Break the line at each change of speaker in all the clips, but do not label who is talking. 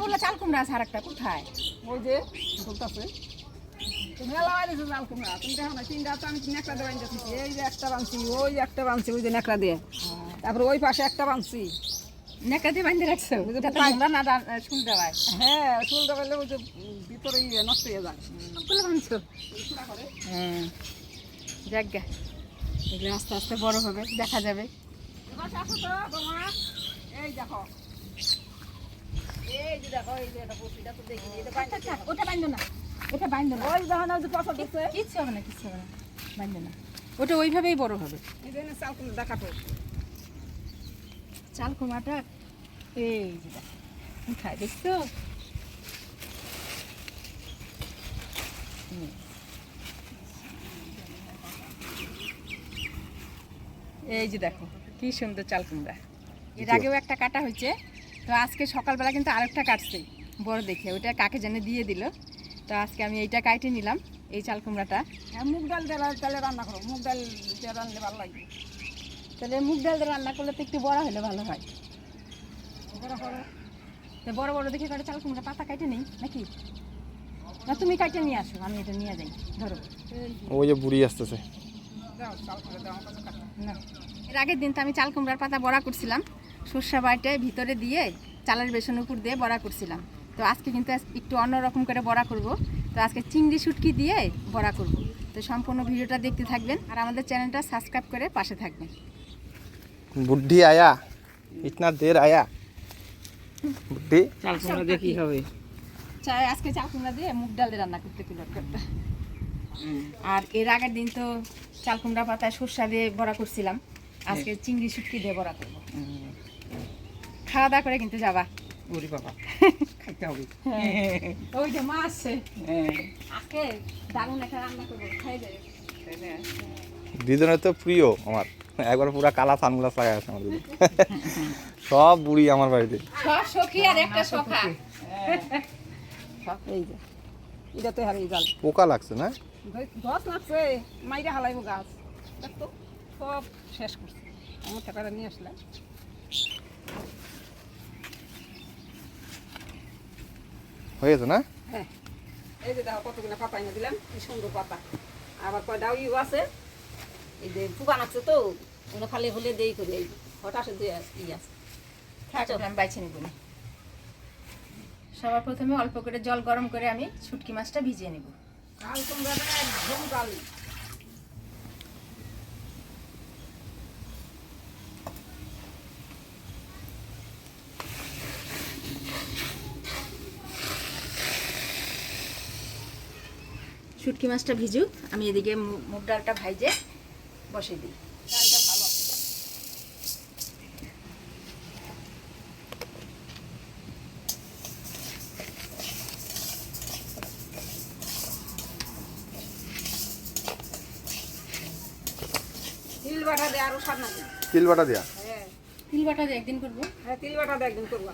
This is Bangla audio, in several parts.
বললে চাল কুমড়া আছে আর একটা কোথায়?
ওই যে বলতেছে তুমি মেলা দিয়েছো চাল কুমড়া, তুমি দেখো না তিনটা তো আমি নেকড়া দিয়ে বাঁধতেছি, এই যে একটা বানছি, ওই যে একটা বানছি, ওই যে নেকড়া দিয়ে, তারপরে ওই পাশে একটা বানছি।
নেকড়া দিয়ে বাঁধতে রাখছো যাতে কুমড়া না শুল দেওয়ায়?
হ্যাঁ চুল দেওয়ালে ওই যে ভিতরে নষ্ট হয়ে যায়।
সবগুলো বানছো? হ্যাঁ যাক গে, এগুলো আস্তে আস্তে বড় হবে, দেখা যাবে।
এই দেখো, এই যে দেখো, এই যে এটা বসিটা তো দেখি, এটা
ওটা বাঁধো না, ওটা বাঁধো না,
ওই দেখো না যে পছন্দ হচ্ছে,
কিচ্ছু হবে না, কিচ্ছু হবে না, বাঁধো না, ওটা ওইভাবেই বড় হবে।
এই যে চাল কুমড়া দেখাতো
চাল কুমড়াটা এই যে দেখো কোথায় দেখছো? এই যে দেখো কি সুন্দর চাল কুমড়া। এর আগেও একটা কাটা হয়েছে, তো আজকে সকালবেলা কিন্তু আরেকটা কাটছে বড় দেখে, ওইটা কাকে যেন দিয়ে দিল, তো আজকে আমি এইটা কাটে নিলাম এই চাল কুমড়াটা।
মুগ ডাল তাহলে রান্না করো, মুগ ডাল দিয়ে রান্নালে ভালো লাগবে।
তাহলে মুগ ডাল দিয়ে রান্না করলে তো একটু বড় হলে ভালো হয়। তো বড় বড় দেখে কাটে চাল কুমড়া পাতা কাটে নেই নাকি? না তুমি কাটে নিয়ে আসো, আমি এটা নিয়ে যাই। ধরো
ওই যে বুড়ি আসতেছে।
না, এর আগের দিন তো আমি চাল কুমড়ার পাতা বড়া করছিলাম, সর্ষে বাটে ভিতরে দিয়ে চালের বেসন উপর দিয়ে বড়া করছিলাম। তো আজকে কিন্তু একটু অন্যরকম করে বড়া করব। তো আজকে চিংড়ি শুটকি দিয়ে বড়া করব। তো সম্পূর্ণ ভিডিওটা দেখতে থাকবেন আর আমাদের চ্যানেলটা সাবস্ক্রাইব করে পাশে থাকবেন।
বুদ্ধি আয়া, ইতনা দের আয়া বুদ্ধি।
চাল কুমড়া দিয়ে কি হবে?
আজকে চাল কুমড়া দিয়ে মুগ ডাল দিয়ে রান্না করতে কিলো করতে। আর এর আগের দিন তো চাল কুমড়া পাতায় সর্ষা দিয়ে বড়া করছিলাম, আজকে চিংড়ি শুটকি দিয়ে বড়া করব। খাওয়া দাওয়া করে কিন্তু যাবা।
ওরে বাবা খাইতে হবে।
ওই যে মা আসছে, আজকে দারুণ একটা রান্না করবো, খাই যাবে।
দুজনের তো প্রিয় আমার, একবার পুরা কালা সানগ্লাস লাগাই আছে আমার দিদি। সব বুড়ি আমার বাড়িতে,
সব সখী আর একটা সখা।
এই যে এটা তো হারিয়ে জাল
পোকা লাগছে না?
গাছ লাগছে, মাইরে হালাইবো গাছ, দেখতো সব শেষ করছে। আমার টাকাটা নিয়ে আসলে
হয়ে গেছে না?
হ্যাঁ, এই যে দেখো কতগুলো পাতা এনে দিলাম, কি সুন্দর পাতা। আবার কয়টাও ইউ আছে, এই যে পুকান আছে তো ওগুলো খালি হলে দেই করি, এই হঠাৎ দিয়ে ই আছে।
আমি বাইছে নিব না। সবার প্রথমে অল্প করে জল গরম করে আমি শুটকি মাছটা ভিজিয়ে নেব।
কাল তোমরা একদম কাল
শুটকি মাছটা ভিজুক, আমি এদিকে মুগ ডালটা ভাইজে বসে দিই।
তিল বাটা দিয়ে আরো স্বাদ লাগে।
তিল বাটা দেয়া?
হ্যাঁ,
তিল বাটা দিয়ে একদিন করবো।
হ্যাঁ তিল বাটা দিয়ে একদিন করবা।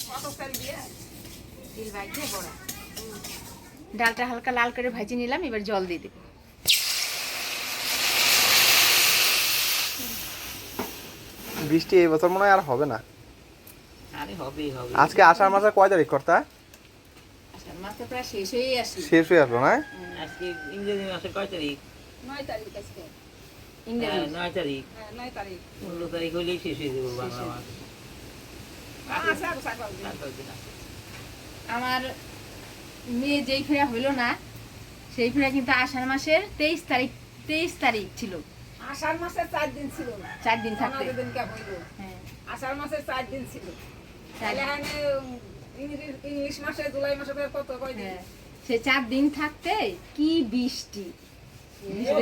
কত তেল দিয়ে
তিল ভাইজে বড়া। ডালটা হালকা লাল করে ভাজি নিলাম, এবার জল দিয়ে দেব।
বৃষ্টি এই বছর মনে হয় আর হবে না।
আরে হবেই হবে।
আজকে আষাঢ় মাসের কয় তারিখ কর্তা?
আচ্ছা, মাছ তো প্রায় শেষ হয়েই আসছে।
শেষ হয়ে আসলো না?
আজকে ইংরেজি মাসের কয় তারিখ?
9 তারিখ আজকে।
ইংরেজি
9 তারিখ।
হ্যাঁ 9 তারিখ।
15 তারিখ হলেই শেষ হয়ে যাবে বাংলা মাস।
আচ্ছা আরো 4 দিন।
আমার মেয়ে যেই ফেরা হইলো না, সেই ফেরা কিন্তু আষাঢ় মাসের 23 তারিখ ছিল।
আষাঢ় মাসের 4 দিন ছিল না,
4 দিন থাকতে।
দিন কে হইলো?
হ্যাঁ,
আষাঢ় মাসের 4 দিন ছিল। তাহলে মানে ইংলিশ মাসে জুলাই মাসে কত কয় দিন?
হ্যাঁ, সে 4 দিন থাকতে কি বৃষ্টি,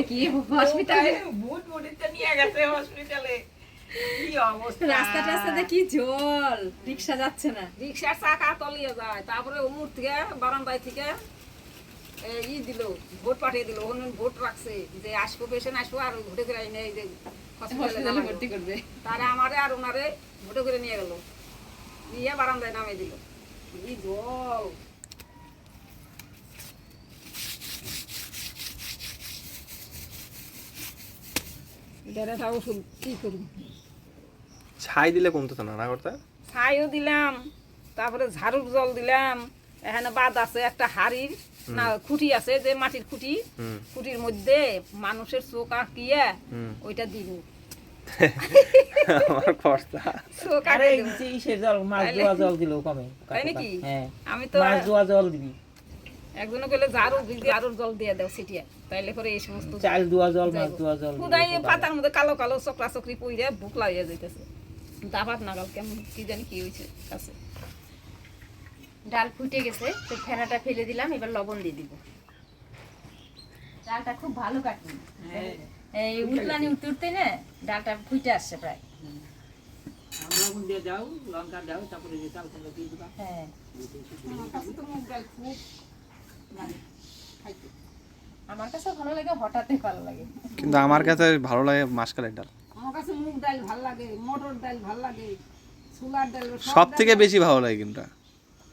কি হসপিটালে
বুট বুটিতে নিয়ে গেছে হসপিটালে, কি অবস্থা।
রাস্তাতে কি জল, রিকশা যাচ্ছে না,
রিকশার চাকা তলিয়ে যায়। তারপরে উমুর থেকে বারান্দায় থেকে ই দিল, ভোট পাঠিয়ে দিল, ওখানে ভোট রাখছে যে আসবো, পেশেন্ট আসবো আর ভোটে করে এনে এই যে
হসপিটালে ভর্তি করবে।
তারা আমারে আর ওনারে ভোটে করে নিয়ে গেল, নিয়ে বারান্দায় নামিয়ে দিল। কি জল। ওষুধ কি করবো,
ছাই দিলে কমতো না না কর্তা?
ছাইও দিলাম, তারপরে ঝাড়ুর জল দিলাম। এখানে বাদ আছে একটা হাড়ির না খুঁটি আছে, যে মাটির খুঁটি, খুঁটির মধ্যে মানুষের চোখ আঁকিয়ে ওইটা দিব।
আমার কর্তা
চোখ
আরে
আঁকিয়ে দিব।
ইসের জল, মাছ ধোয়া জল দিলেও কমে।
তাই নাকি?
হ্যাঁ,
আমি তো
মাছ ধোয়া জল দিবি,
একজনে কইলে ঝাড়ুর জল দিয়ে দাও ছিটিয়ে, তাইলে করে এই সমস্ত
চাল ধোয়া জল, মাছ ধোয়া জল দিবি।
খুদাই পাতার মধ্যে কালো কালো চকরা চকরি পইরে বুক লাগিয়ে যাইতেছে। দাবাত নাগাল কেমন কি জানি কি হয়েছে কাছে।
ডাল ফুটে গেছে, তো ফেনাটা ফেলে দিলাম, এবার লবণ দিয়ে দিব। ডালটা খুব ভালো কাটুন, এই উতলানি উঠতে না ডালটা ফুটে আসছে প্রায়।
লবণ দিয়ে দাও, লঙ্কা দাও, তারপরে যে চাল কুমড়া দিয়ে দিবা।
হ্যাঁ,
আমার কাছে তো মুগ ডাল খুব লাগে খাইতে।
আমার কাছে ভালো লাগে, হঠাৎই ভালো লাগে।
কিন্তু আমার কাছে ভালো লাগে মাসকালের ডাল,
আমার কাছে মুগ ডাল ভাল লাগে, মটর ডাল ভাল লাগে, ছোলার ডাল
সব থেকে বেশি ভালো লাগে। কিন্তু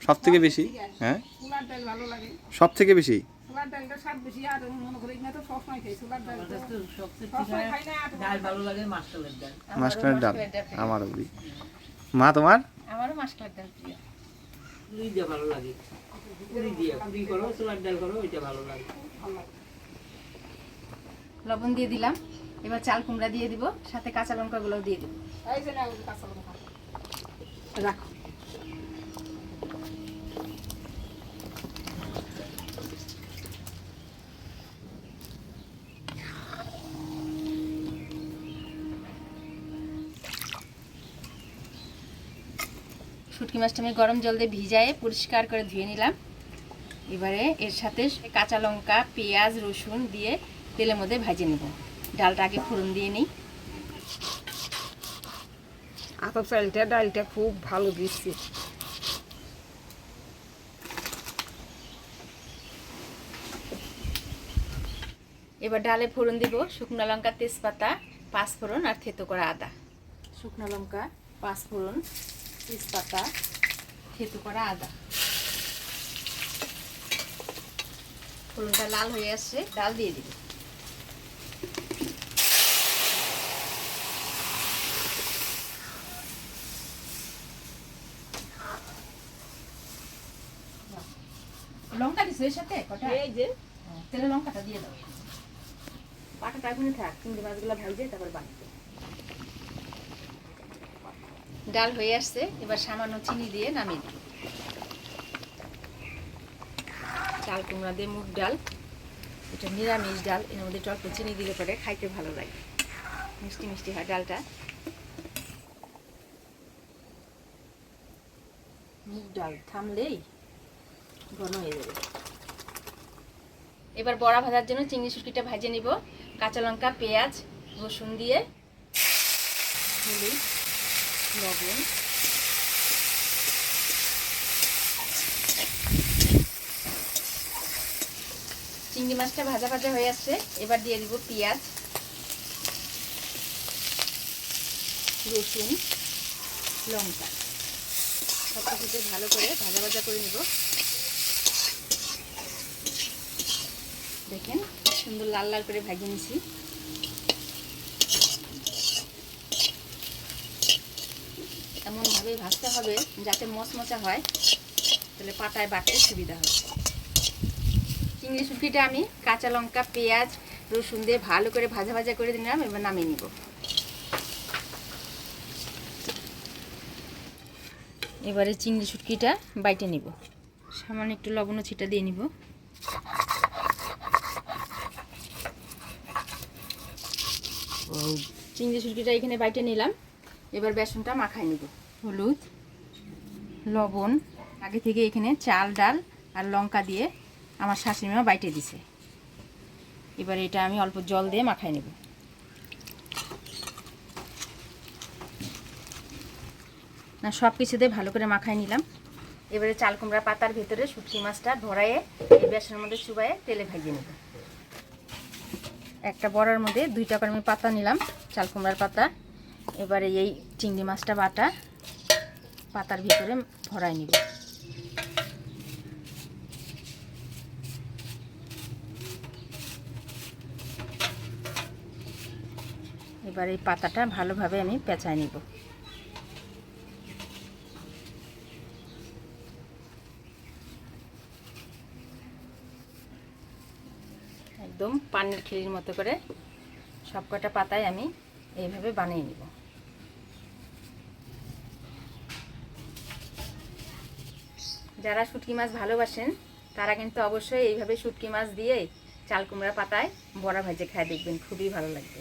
সব থেকে বেশি, হ্যাঁ
ছোলার ডাল ভালো লাগে।
সব থেকে বেশি
ছোলার ডালটা স্বাদ বেশি। আর মনে করি না তো সবসময় খাই ছোলার ডাল,
আমার কাছে সবচেয়ে
সবসময় খাই না।
ডাল ভালো লাগে, মাছকালের ডাল।
মাসকালের ডাল আমারও প্রিয়। মা তোমার?
আমারও মাসকালের ডাল প্রিয়।
পুরি দিয়ে ভালো লাগে, পুরি দিয়ে পুরি করো, ছোলার ডাল করো, ওইটা ভালো লাগে।
লবণ দিয়ে দিলাম, এবার চাল কুমড়া দিয়ে দিব, সাথে কাঁচা লঙ্কাগুলোও দিয়ে দিব।
এই যে না কাঁচা লঙ্কা রাখো।
শুটকি মাছটা আমি গরম জল দিয়ে ভিজায়ে পরিষ্কার করে ধুয়ে নিলাম। এবারে এর সাথে কাঁচা লঙ্কা, পেঁয়াজ, রসুন দিয়ে তেলের মধ্যে ভেজে নেব। ডালটা আগে ফোড়ন দিয়ে নিই।
আতপ চালটা ডালটা খুব ভালো দিচ্ছি।
এবার ডালে ফোড়ন দিব শুকনো লঙ্কা, তেজপাতা, পাঁচফোড়ন আর থেতো করা আদা। শুকনো লঙ্কা, পাঁচফোড়ন, তেজপাতা, থেতো করা আদা। ফোড়নটা লাল হয়ে আসছে, ডাল দিয়ে দিব। লঙ্কা দিছো এর সাথে কটা?
এই যে
তেলে লঙ্কাটা দিয়ে দাও। পাটাটা এখনই থাক, চিংড়ি মাছগুলো ভাজে তারপর বানিয়ে। ডাল হয়ে আসছে, এবার সামান্য চিনি দিয়ে নামিয়ে দিই। চাল কুমড়া দিয়ে মুগ ডাল, এটা নিরামিষ ডাল, এর মধ্যে একটু অল্প চিনি দিলে পরে খাইতে ভালো লাগে, মিষ্টি মিষ্টি হয় ডালটা। মুগ ডাল থামলেই ঘন হয়ে যাবে। এবার বড়া ভাজার জন্য চিংড়ি শুটকিটা ভেজে নিব। কাঁচা লঙ্কা, পেঁয়াজ, রসুন দিয়ে হলুদ, লবণ, চিংড়ি মাছটা ভাজা ভাজা হয়ে আসছে, এবার দিয়ে দিব পেঁয়াজ, রসুন, লঙ্কা, সব কিছু ভালো করে ভাজা ভাজা করে নিব। দেখেন সুন্দর লাল লাল করে ভেজে নিছি। এমনভাবে ভাজতে হবে যাতে মচমচা হয়, তাহলে পাটায় বাটতে সুবিধা হবে। চিংড়ি শুটকিটা আমি কাঁচা লঙ্কা, পেঁয়াজ, রসুন দিয়ে ভালো করে ভাজা ভাজা করে দিলাম, এবার নামিয়ে নিব। এবারে চিংড়ি শুটকিটা বাইটে নিব, সামান্য একটু লবণ ছিটা দিয়ে নিব। চিংড়ি শুটকিটা এখানে বাইটে নিলাম, এবার বেসনটা মাখাই নিব। হলুদ, লবণ, আগে থেকে এখানে চাল, ডাল আর লঙ্কা দিয়ে আমার শাশুড়ি মা বাইটে দিছে। এবার এটা আমি অল্প জল দিয়ে মাখাই নেব। না সব কিছু দিয়ে ভালো করে মাখাই নিলাম। এবারে চাল কুমড়া পাতার ভেতরে শুটকি মাছটা ভরাইয়ে এই বেসনের মধ্যে চুবাইয়ে তেলে ভেজে নেব। একটা বড়ার মধ্যে 2টা করে আমি পাতা নিলাম, চাল কুমড়ার পাতা। এবারে এই চিংড়ি মাছটা বাটা পাতার ভিতরে ভরাই নিব। এবার এই পাতাটা ভালোভাবে আমি পেঁচাই নিব। একদম পানির খিলির মতো করে সবকটা পাতায় আমি এইভাবে বানিয়ে নিব। যারা শুটকি মাছ ভালোবাসেন তারা কিন্তু অবশ্যই এইভাবে শুটকি মাছ দিয়ে চাল কুমড়ার পাতায় বড়া ভেজে খায় দেখবেন, খুবই ভালো লাগবে।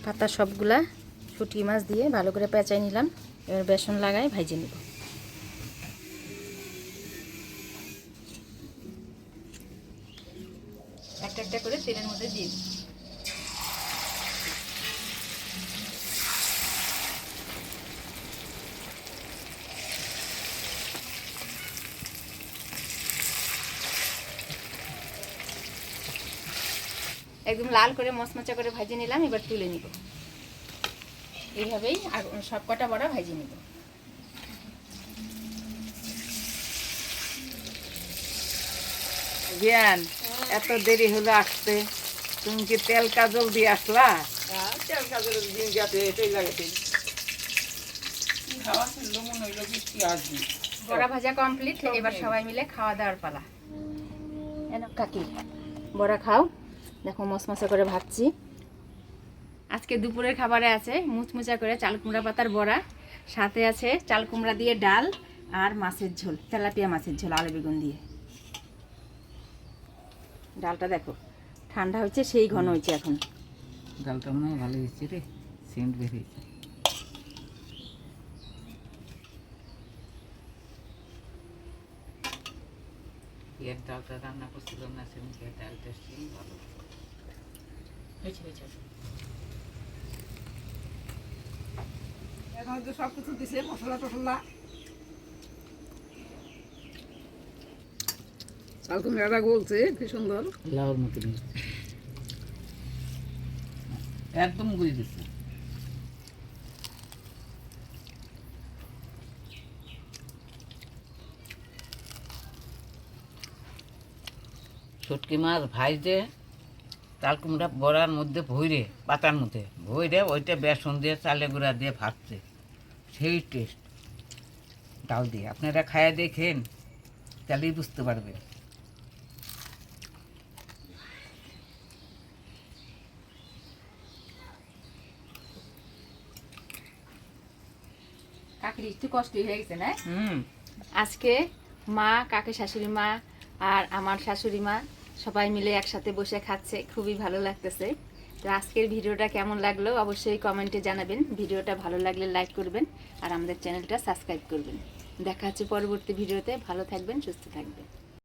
পাতা সবগুলা শুটকি মাছ দিয়ে ভালো করে পেঁচাই নিলাম। এবার বেসন লাগাই ভেজে নিব। একটা একটা করে তেলের মধ্যে দিয়ে দিই। একদম লাল করে মচমচা করে ভেজে নিলাম, এবার তুলে নিব। এইভাবেই সবকটা বড়া ভেজে নিব।
জ্ঞান এত দেরি হলো আসতে, তুমি কি তেল কাজল দিয়ে আসলা?
তেল কাজের দিন যাতে এটাই লাগাতে খাওয়া ছিল মনে হইলো কি আসবি।
বড়া ভাজা কমপ্লিট, এবার সবাই মিলে খাওয়া দাওয়ার পালা। কাকি বড়া খাও, দেখো মচমচা করে ভাজছি। আজকে দুপুরের খাবারে আছে মুচমুচা করে চাল কুমড়া পাতার বড়া, সাথে আছে চাল কুমড়া দিয়ে ডাল আর মাছের ঝোল, তেলাপিয়া মাছের ঝোল আলু বেগুন দিয়ে। ডালটা দেখো ঠান্ডা হচ্ছে, সেই ঘন হয়েছে এখন।
ডালটা মনে হয় ভালো হয়েছে রে, সেন্ট বেরিয়েছে। এর ডালটা রান্না করছিলাম না, সেদিনকে ডালটা ভালো
হয়েছে হয়েছে।
এখন তো সব কিছু দিছে, মশলা টসলা। চাল কুমড়াটা গলছে কি সুন্দর,
লাউর মতো একদম গুলি দিচ্ছে। শুটকি মাছ ভাইজে চাল কুমড়া বড়ার মধ্যে ভইরে, পাতার মধ্যে ভইরে ওইটা বেসন দিয়ে চালে গুঁড়া দিয়ে ভাজছে, সেই টেস্ট। ডাল দিয়ে আপনারা খায়া দেখেন, তাহলেই বুঝতে পারবেন।
কাকির একটু কষ্টই হয়ে গেছে না?
হুম,
আজকে মা, কাকি শাশুড়ি মা আর আমার শাশুড়ি মা সবাই মিলে একসাথে বসে খাচ্ছে, খুবই ভালো লাগতেছে। তো আজকের ভিডিওটা কেমন লাগলো অবশ্যই কমেন্টে জানাবেন। ভিডিওটা ভালো লাগলে লাইক করবেন আর আমাদের চ্যানেলটা সাবস্ক্রাইব করবেন। দেখা হচ্ছে পরবর্তী ভিডিওতে। ভালো থাকবেন, সুস্থ থাকবেন।